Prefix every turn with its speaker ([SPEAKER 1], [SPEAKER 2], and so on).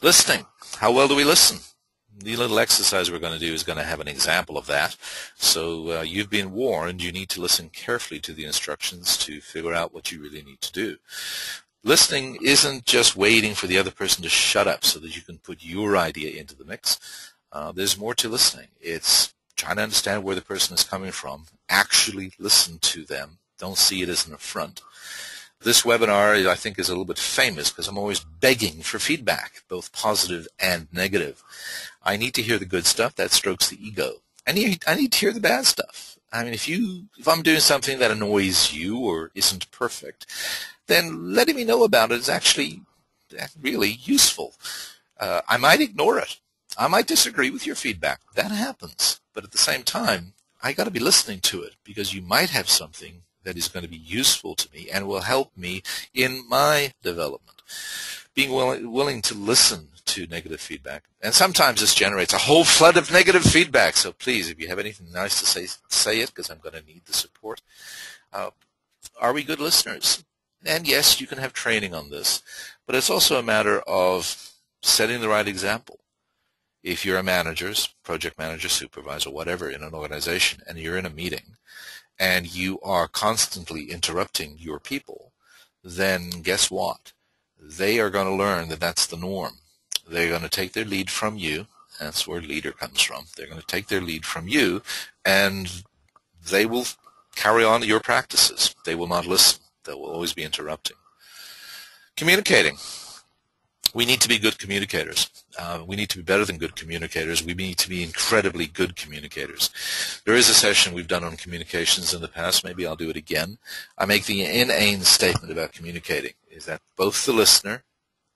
[SPEAKER 1] Listening. How well do we listen? The little exercise we're going to do is going to have an example of that. So you've been warned you need to listen carefully to the instructions to figure out what you really need to do. Listening isn't just waiting for the other person to shut up so that you can put your idea into the mix. There's more to listening. It's trying to understand where the person is coming from, actually listen to them, don't see it as an affront. This webinar, I think, is a little bit famous because I'm always begging for feedback, both positive and negative. I need to hear the good stuff. That strokes the ego. I need to hear the bad stuff. I mean, if I'm doing something that annoys you or isn't perfect, then letting me know about it is actually really useful. I might ignore it. I might disagree with your feedback. That happens. But at the same time, I got to be listening to it because you might have something that is going to be useful to me and will help me in my development. Being willing to listen to negative feedback. And sometimes this generates a whole flood of negative feedback. So please, if you have anything nice to say it, because I'm going to need the support. Are we good listeners? And yes, you can have training on this. But it's also a matter of setting the right example. If you're a manager, project manager, supervisor, whatever, in an organization, and you're in a meeting, and you are constantly interrupting your people, then guess what? They are going to learn that that's the norm. They're going to take their lead from you. That's where leader comes from. They're going to take their lead from you, and they will carry on your practices. They will not listen. They will always be interrupting. Communicating. We need to be good communicators. We need to be better than good communicators. We need to be incredibly good communicators. There is a session we've done on communications in the past. Maybe I'll do it again. I make the inane statement about communicating, is that both the listener